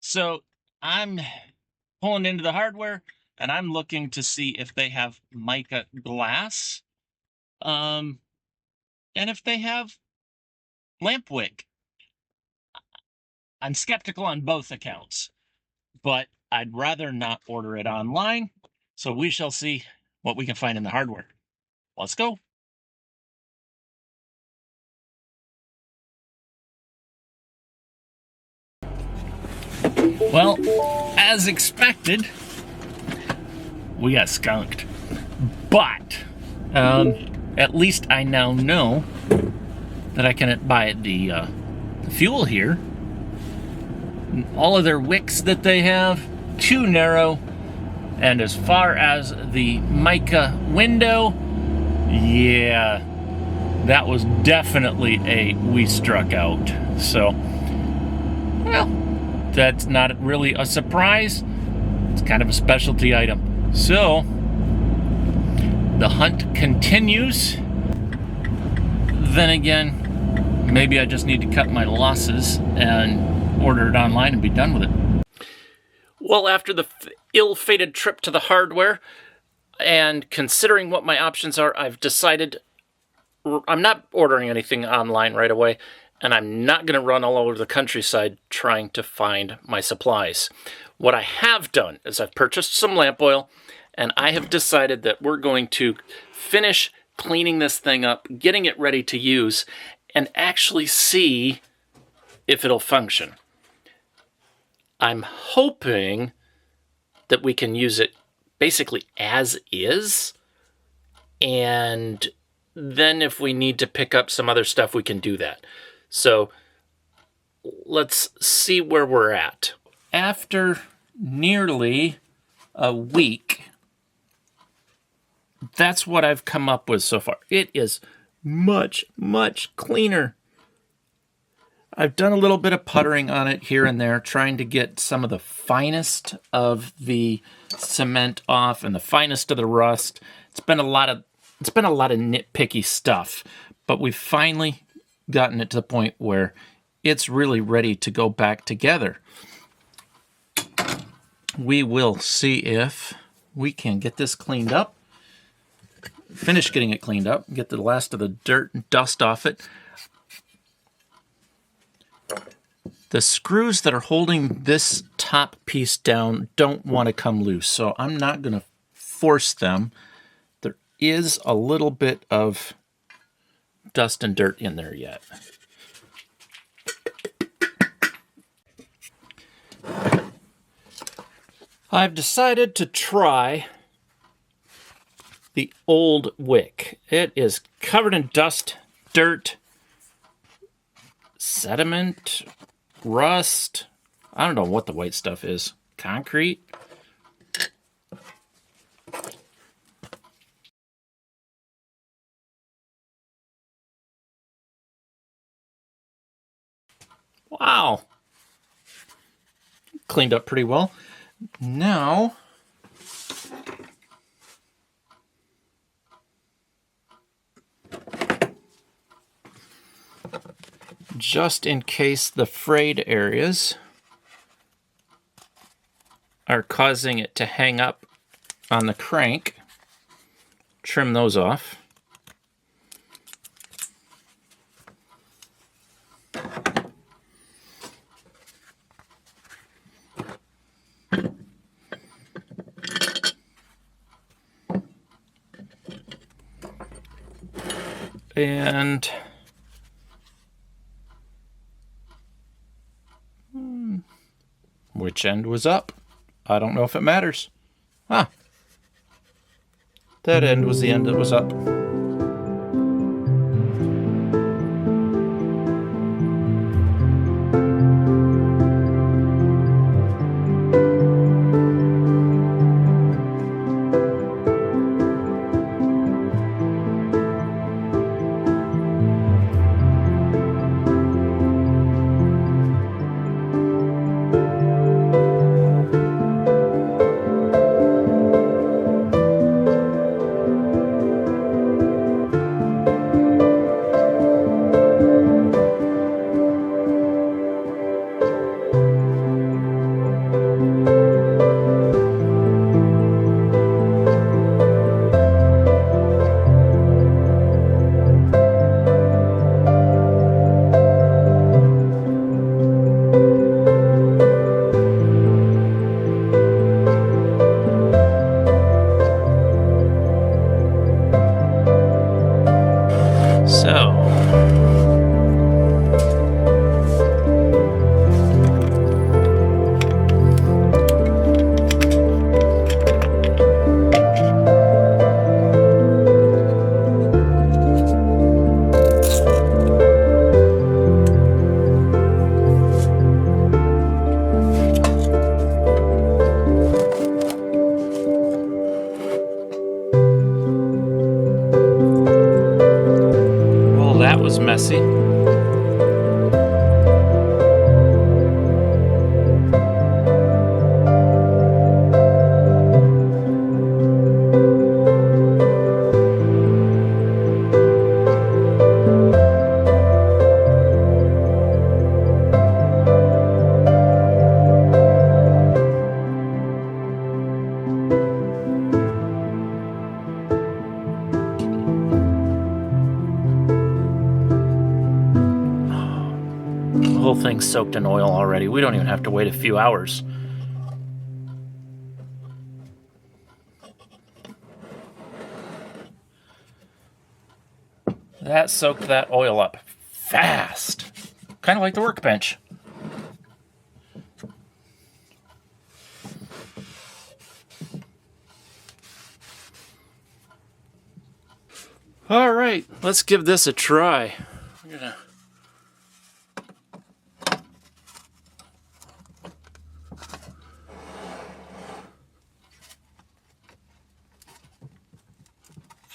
So I'm pulling into the hardware and I'm looking to see if they have mica glass, and if they have lamp wick. I'm skeptical on both accounts, but I'd rather not order it online. So we shall see what we can find in the hardware. Let's go. Well, as expected, we got skunked. But at least I now know that I can buy the fuel here. All of their wicks that they have, too narrow. And as far as the mica window, yeah, that was definitely a we struck out. So, well, that's not really a surprise. It's kind of a specialty item. So, the hunt continues. Then again, maybe I just need to cut my losses and order it online and be done with it. Well, after the ill-fated trip to the hardware, and considering what my options are, I've decided I'm not ordering anything online right away, and I'm not going to run all over the countryside trying to find my supplies. What I have done is I've purchased some lamp oil, and I have decided that we're going to finish cleaning this thing up, getting it ready to use, and actually see if it'll function. I'm hoping that we can use it basically as is, and then if we need to pick up some other stuff, we can do that. So let's see where we're at. After nearly a week, that's what I've come up with so far. It is much, much cleaner. I've done a little bit of puttering on it here and there, trying to get some of the finest of the cement off and the finest of the rust. It's been a lot of nitpicky stuff, but we've finally gotten it to the point where it's really ready to go back together. We will see if we can get this cleaned up, finish getting it cleaned up, get the last of the dirt and dust off it. The screws that are holding this top piece down don't want to come loose, so I'm not going to force them. There is a little bit of dust and dirt in there yet. I've decided to try the old wick. It is covered in dust, dirt, sediment, rust. I don't know what the white stuff is. Concrete. Wow. Cleaned up pretty well. Now, just in case the frayed areas are causing it to hang up on the crank, trim those off. And which end was up? I don't know if it matters. That end was the end that was up. everything's soaked in oil already. We don't even have to wait a few hours. That soaked that oil up fast. Kind of like the workbench. All right, let's give this a try. We're gonna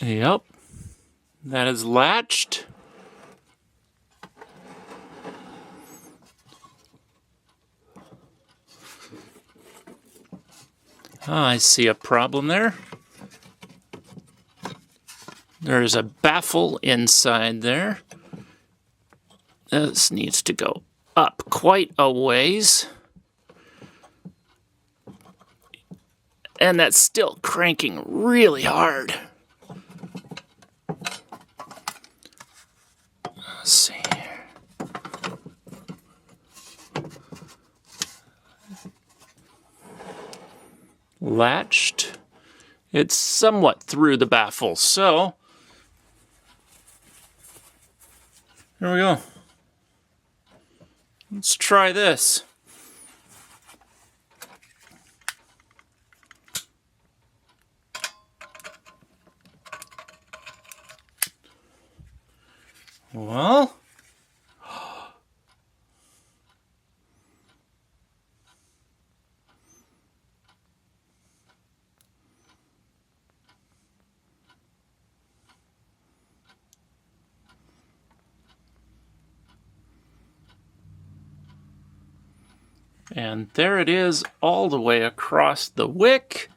Yep, that is latched. I see a problem there. There's a baffle inside there. This needs to go up quite a ways. And that's still cranking really hard. Let's see here. Latched. It's somewhat through the baffle, so here we go. Let's try this. Well, and there it is all the way across the wick.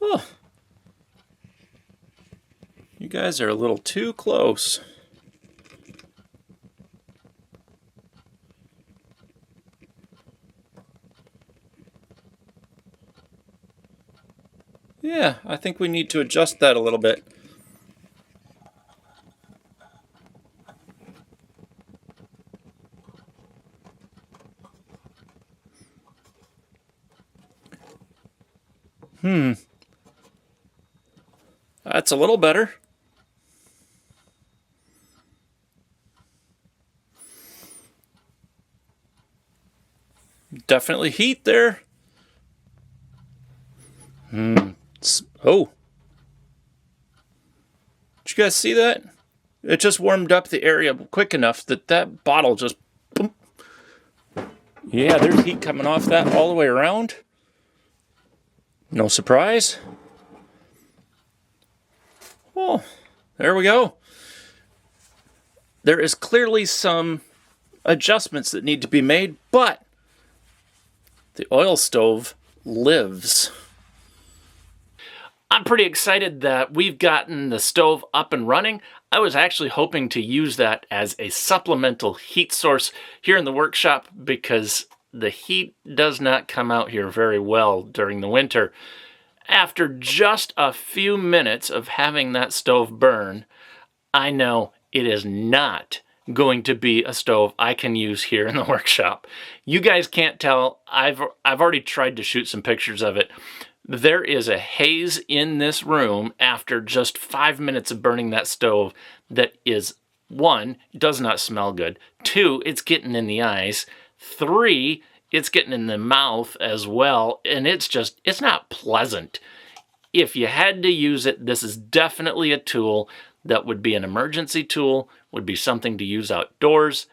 Oh, you guys are a little too close. Yeah, I think we need to adjust that a little bit. That's a little better. Definitely heat there. Oh. Did you guys see that? It just warmed up the area quick enough that that bottle just... boom. Yeah, there's heat coming off that all the way around. No surprise. Oh, there we go. There is clearly some adjustments that need to be made, but the oil stove lives. I'm pretty excited that we've gotten the stove up and running. I was actually hoping to use that as a supplemental heat source here in the workshop because the heat does not come out here very well during the winter. After just a few minutes of having that stove burn, I know it is not going to be a stove I can use here in the workshop. You guys can't tell. I've already tried to shoot some pictures of it. There is a haze in this room after just 5 minutes of burning that stove that is, 1, does not smell good. 2, it's getting in the eyes. 3, it's getting in the mouth as well. And it's not pleasant. If you had to use it, this is definitely a tool that would be an emergency tool, would be something to use outdoors.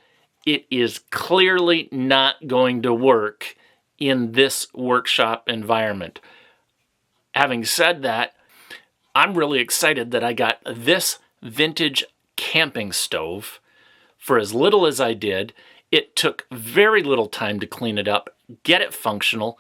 It is clearly not going to work in this workshop environment. Having said that, I'm really excited that I got this vintage camping stove for as little as I did. It took very little time to clean it up, get it functional.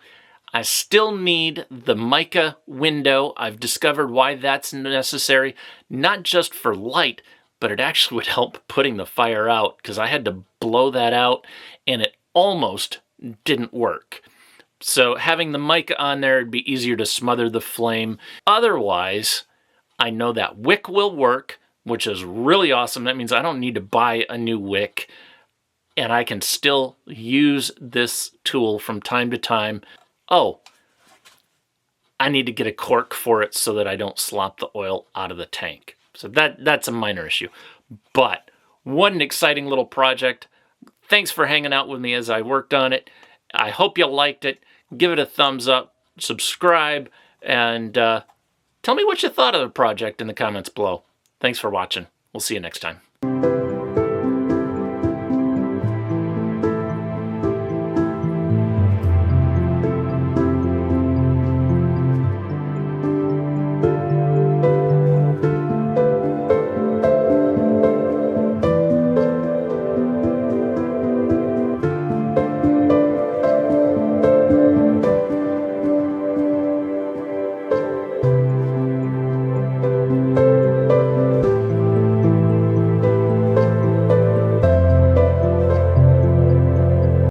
I still need the mica window. I've discovered why that's necessary, not just for light, but it actually would help putting the fire out because I had to blow that out and it almost didn't work. So having the mica on there, it'd be easier to smother the flame. Otherwise, I know that wick will work, which is really awesome. That means I don't need to buy a new wick. and I can still use this tool from time to time. Oh, I need to get a cork for it so that I don't slop the oil out of the tank. So that's a minor issue. But what an exciting little project. Thanks for hanging out with me as I worked on it. I hope you liked it. Give it a thumbs up, subscribe, and tell me what you thought of the project in the comments below. Thanks for watching. We'll see you next time.